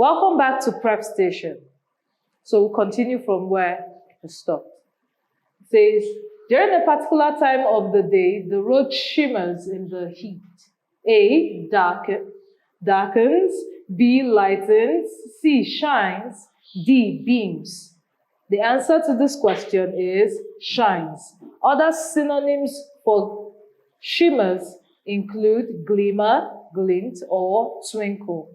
Welcome back to Prep Station. So we'll continue from where we stopped. It says, during a particular time of the day, the road shimmers in the heat. A, darkens, B, lightens, C, shines, D, beams. The answer to this question is shines. Other synonyms for shimmers include glimmer, glint, or twinkle.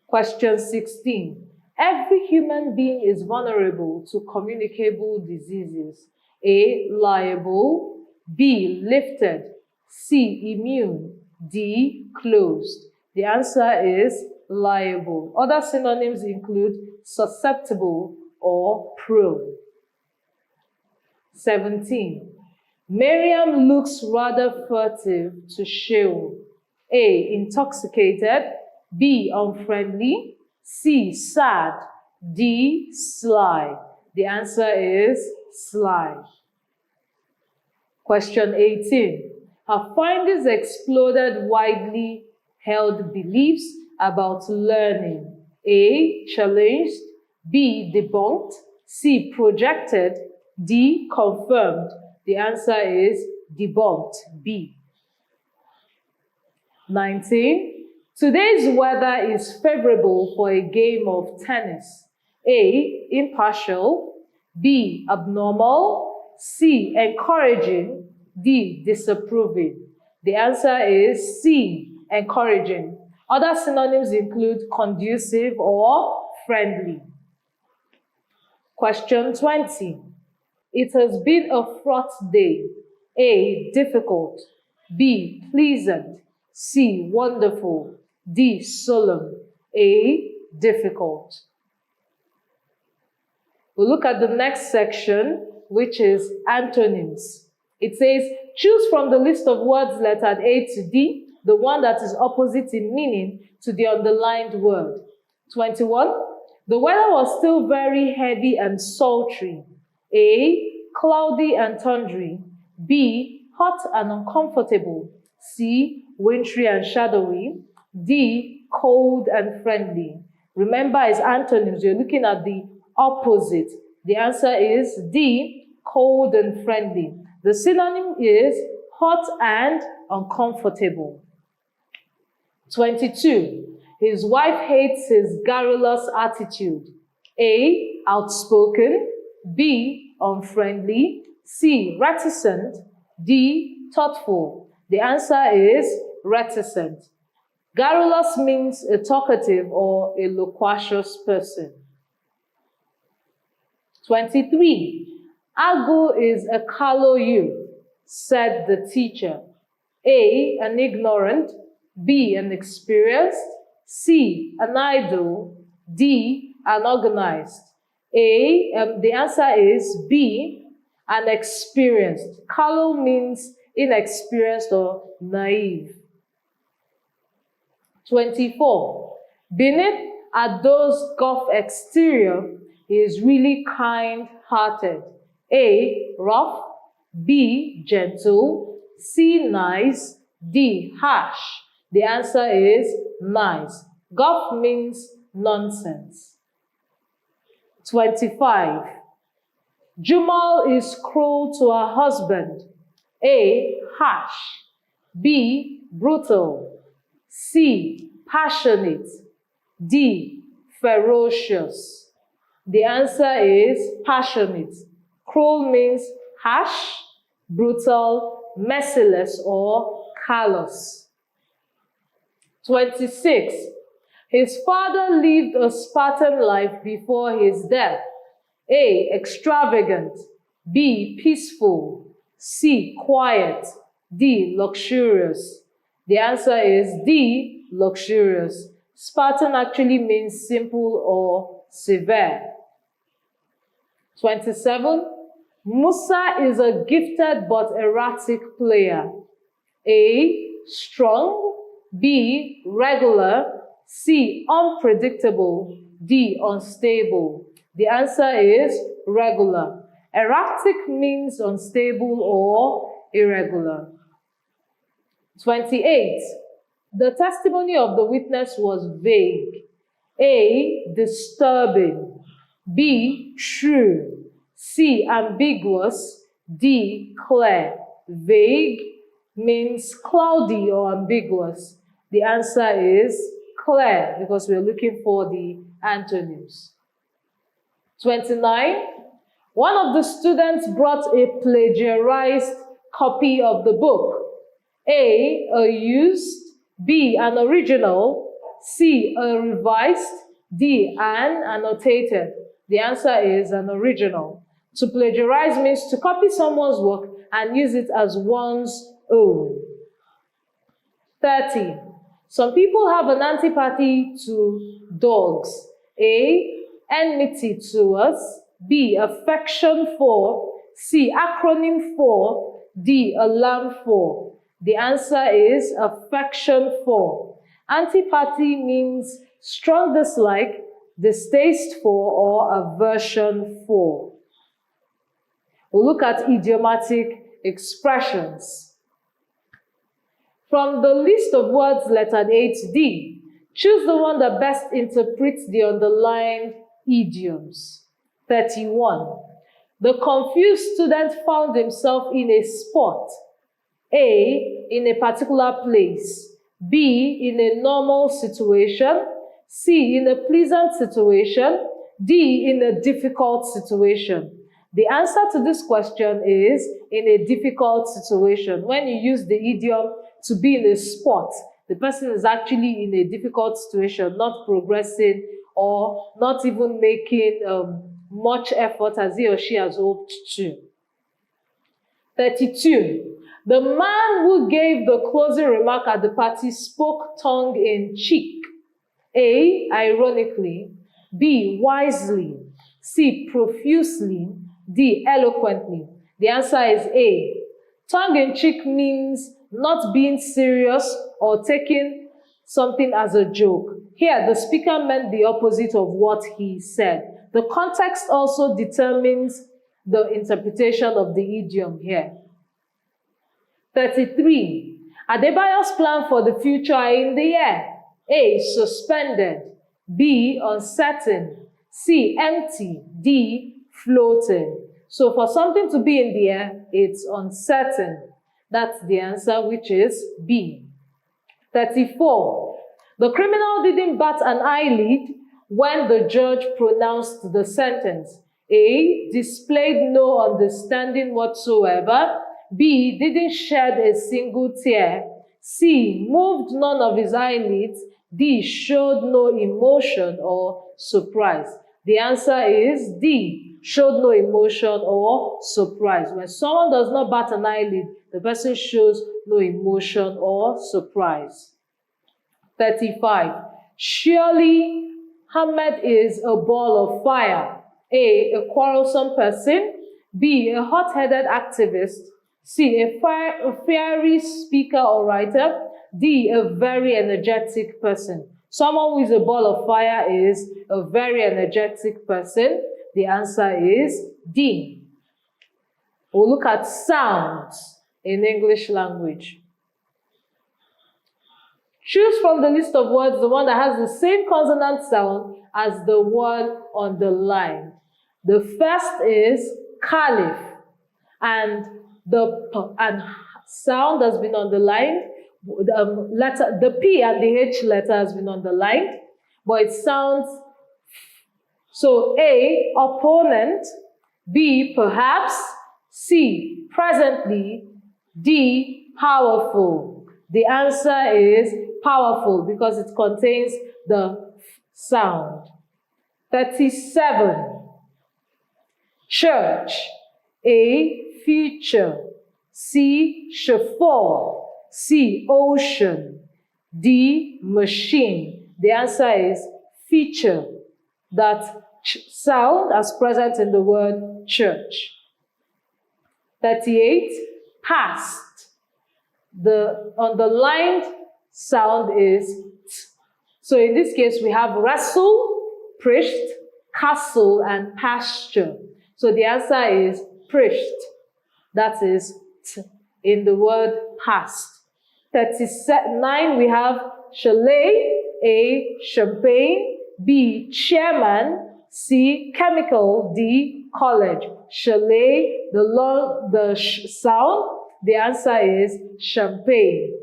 Question 16. Every human being is vulnerable to communicable diseases. A, liable, B, lifted, C, immune, D, closed. The answer is liable. Other synonyms include susceptible or prone. 17. Miriam looks rather furtive to Sheol. A, intoxicated, B, unfriendly, C, sad, D, sly. The answer is sly. Question 18. Her findings exploded widely held beliefs about learning. A, challenged, B, debunked, C, projected, D, confirmed. The answer is debunked, B. 19. Today's weather is favorable for a game of tennis. A, impartial, B, abnormal, C, encouraging, D, disapproving. The answer is C, encouraging. Other synonyms include conducive or friendly. Question 20. It has been a fraught day. A, difficult, B, pleasant, C, wonderful, D, solemn. A, difficult. We'll look at the next section, which is antonyms. It says, choose from the list of words lettered A to D, the one that is opposite in meaning to the underlined word. 21. The weather was still very heavy and sultry. A, cloudy and thundery. B, hot and uncomfortable. C, wintry and shadowy. D, cold and friendly. Remember, as antonyms, you're looking at the opposite. The answer is D, cold and friendly. The synonym is hot and uncomfortable. 22. His wife hates his garrulous attitude. A, outspoken, B, unfriendly, C, reticent, D, thoughtful. The answer is reticent. Garrulous means a talkative or a loquacious person. 23. Agu is a callow youth, said the teacher. A, an ignorant, B, an experienced, C, an idle, D, unorganized. The answer is B, an experienced. Callow means inexperienced or naive. 24. Beneath Ado's Gulf exterior, he is really kind-hearted. A, rough, B, gentle, C, nice, D, harsh. The answer is nice. Gulf means nonsense. 25. Jumal is cruel to her husband. A, harsh, B, brutal, C, passionate, D, ferocious. The answer is passionate. Cruel means harsh, brutal, merciless, or callous. 26. His father lived a Spartan life before his death. A, extravagant, B, peaceful, C, quiet, D, luxurious. The answer is D, luxurious. Spartan actually means simple or severe. 27. Musa is a gifted but erratic player. A, strong, B, regular, C, unpredictable, D, unstable. The answer is regular. Erratic means unstable or irregular. 28. The testimony of the witness was vague. A, disturbing. B, true. C, ambiguous. D, clear. Vague means cloudy or ambiguous. The answer is clear because we're looking for the antonyms. 29. One of the students brought a plagiarized copy of the book. A used. B, an original. C, a revised. D, an annotated. The answer is an original. To plagiarize means to copy someone's work and use it as one's own. 30. Some people have an antipathy to dogs. A, enmity towards. B, affection for. C, acronym for. D, alarm for. The answer is affection for. Antipathy means strong dislike, distaste for, or aversion for. We'll look at idiomatic expressions. From the list of words lettered A to D, choose the one that best interprets the underlined idioms. 31. The confused student found himself in a spot. A, in a particular place. B, in a normal situation. C, in a pleasant situation. D, in a difficult situation. The answer to this question is in a difficult situation. When you use the idiom to be in a spot, the person is actually in a difficult situation, not progressing or not even making much effort as he or she has hoped to. 32. The man who gave the closing remark at the party spoke tongue-in-cheek. A, ironically. B, wisely. C, profusely. D, eloquently. The answer is A. Tongue-in-cheek means not being serious or taking something as a joke. Here, the speaker meant the opposite of what he said. The context also determines the interpretation of the idiom here. 33. Adebayo's plan for the future are in the air. A, suspended. B, uncertain. C, empty. D, floating. So for something to be in the air, it's uncertain. That's the answer, which is B. 34. The criminal didn't bat an eyelid when the judge pronounced the sentence. A, displayed no understanding whatsoever. B, didn't shed a single tear. C, moved none of his eyelids. D, showed no emotion or surprise. The answer is D, showed no emotion or surprise. When someone does not bat an eyelid, the person shows no emotion or surprise. 35. Surely Ahmed is a ball of fire. A quarrelsome person. B, a hot-headed activist. C, a fiery speaker or writer. D, a very energetic person. Someone who is a ball of fire is a very energetic person. The answer is D. We'll look at sounds in English language. Choose from the list of words the one that has the same consonant sound as the one on the line. The first is caliph, and the p and sound has been underlined. The P and the H letter has been underlined, but it sounds so. A, opponent. B, perhaps. C, presently. D, powerful. The answer is powerful because it contains the sound. 37. Church. A, future. C, chauffeur. C, ocean. D, machine. The answer is feature. That sound as present in the word church. 38. Past. The underlined sound is t. So in this case, we have wrestle, prished, castle, and pasture. So the answer is prished. That is t in the word past. 39, we have chalet. A, champagne. B, chairman. C, chemical. D, college. Chalet, the sound. The answer is champagne.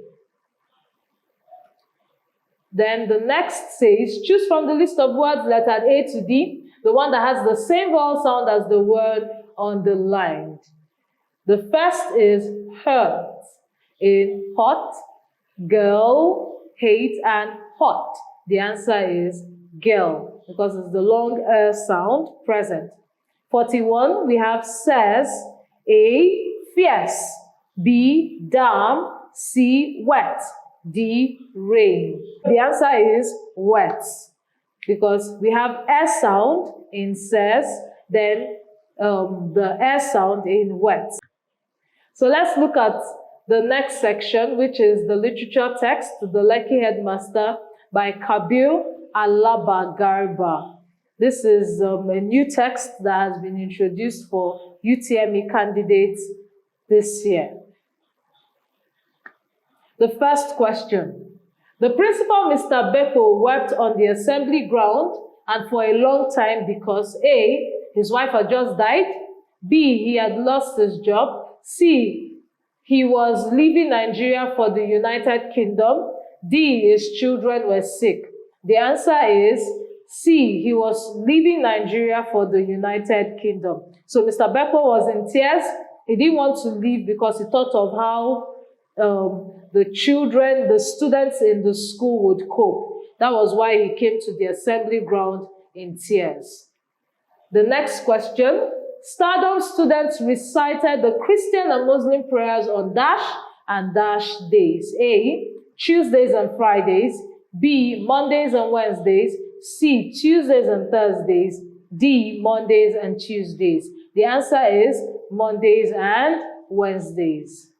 Then the next says, choose from the list of words lettered A to D, the one that has the same vowel sound as the word underlined. The first is hurt, in hot, girl, hate, and hot. The answer is girl, because it's the long sound present. 41, we have says, A, fierce, B, damn, C, wet, D, rain. The answer is wet, because we have S sound in says, then the S sound in wet. So let's look at the next section, which is the literature text, The Lucky Headmaster by Kabir Alaba Garba. This is a new text that has been introduced for UTME candidates this year. The first question. The principal, Mr. Beppo, worked on the assembly ground and for a long time because A, his wife had just died, B, he had lost his job, C, he was leaving Nigeria for the United Kingdom, D, his children were sick. The answer is C, he was leaving Nigeria for the United Kingdom. So Mr. Beppo was in tears. He didn't want to leave because he thought of how the children, the students in the school would cope. That was why he came to the assembly ground in tears. The next question. Stardom students recited the Christian and Muslim prayers on dash and dash days. A, Tuesdays and Fridays. B, Mondays and Wednesdays. C, Tuesdays and Thursdays. D, Mondays and Tuesdays. The answer is Mondays and Wednesdays.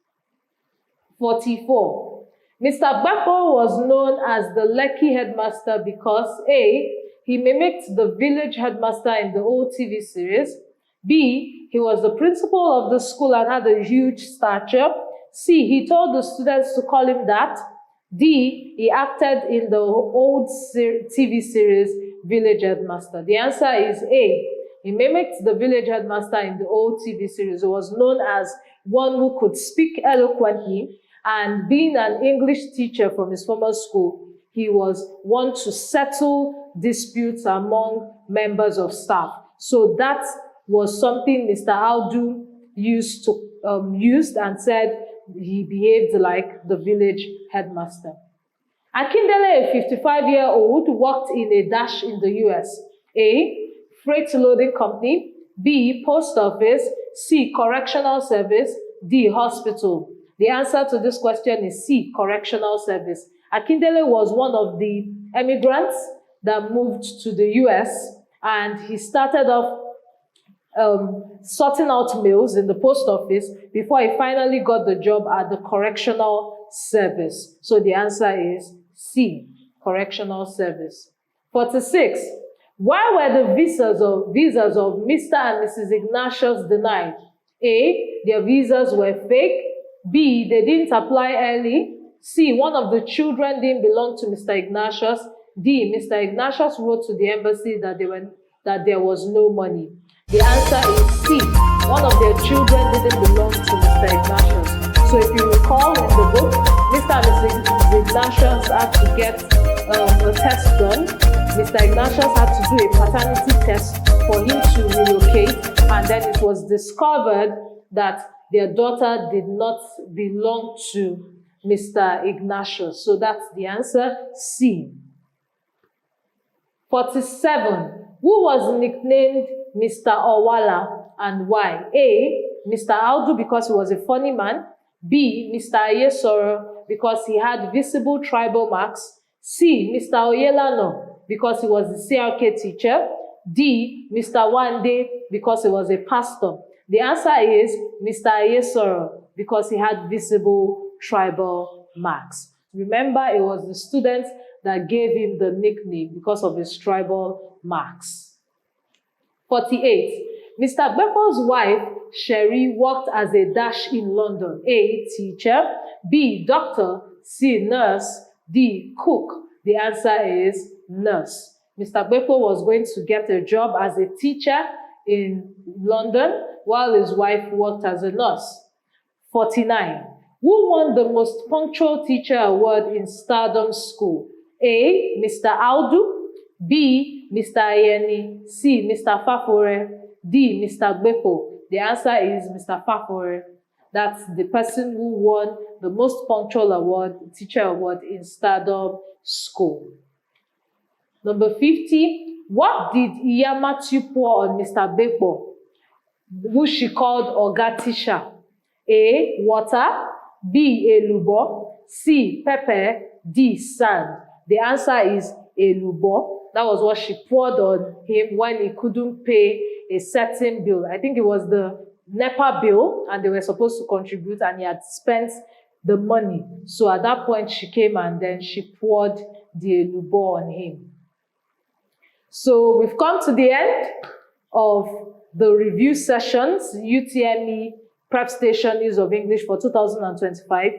44. Mr. Beppo was known as the Lucky Headmaster because A, he mimicked the village headmaster in the old TV series. B, he was the principal of the school and had a huge stature. C, he told the students to call him that. D, he acted in the old TV series Village Headmaster. The answer is A. He mimicked the village headmaster in the old TV series. He was known as one who could speak eloquently, and being an English teacher from his former school, he was one to settle disputes among members of staff. So that was something Mr. Aldu used and said he behaved like the village headmaster. Akindele, a 55-year-old, worked in a dash in the US. A, freight loading company. B, post office. C, correctional service. D, hospital. The answer to this question is C, correctional service. Akindele was one of the immigrants that moved to the US, and he started off sorting out mails in the post office before he finally got the job at the correctional service. So the answer is C, correctional service. 46. Why were the visas of Mr. and Mrs. Ignatius denied? A, their visas were fake. B, they didn't apply early. C, one of the children didn't belong to Mr. Ignatius. D, Mr. Ignatius wrote to the embassy that there was no money. The answer is C. One of their children didn't belong to Mr. Ignatius. So if you recall in the book, Mr. and Mrs. Ignatius had to get a test done. Mr. Ignatius had to do a paternity test for him to relocate, and then it was discovered that their daughter did not belong to Mr. Ignatius. So that's the answer, C. 47. Who was nicknamed Mr. Owala and why? A, Mr. Aldu because he was a funny man. B, Mr. Ayesoro because he had visible tribal marks. C, Mr. Oyelano because he was the CRK teacher. D, Mr. Wande because he was a pastor. The answer is Mr. Ayesoro because he had visible tribal marks. Remember, it was the students that gave him the nickname because of his tribal marks. 48. Mr. Beppo's wife, Sherry, worked as a dash in London. A, teacher. B, doctor. C, nurse. D, cook. The answer is nurse. Mr. Bepo was going to get a job as a teacher in London while his wife worked as a nurse. 49. Who won the most punctual teacher award in Stardom School? A. Mr. Audu. B. Mr. Ayeni. C. Mr. Fafore. D. Mr. Bepo. The answer is Mr. Fafore. That's the person who won the most punctual award, teacher award in Stardom School. Number 50. What did Iyamatu pour on Mr. Bepo, who she called Oga Tisha? A. Water. B. Elubo. C. Pepper. D. Sand. The answer is Elubo. That was what she poured on him when he couldn't pay a certain bill. I think it was the NEPA bill, and they were supposed to contribute, and he had spent the money. So at that point, she came and then she poured the Elubo on him. So we've come to the end of the review sessions, UTME Prep Station Use of English for 2025.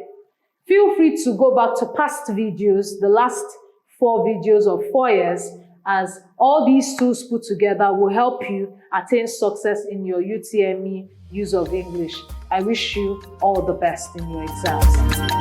Feel free to go back to past videos, the last 4 videos of 4 years, as all these tools put together will help you attain success in your UTME Use of English. I wish you all the best in your exams.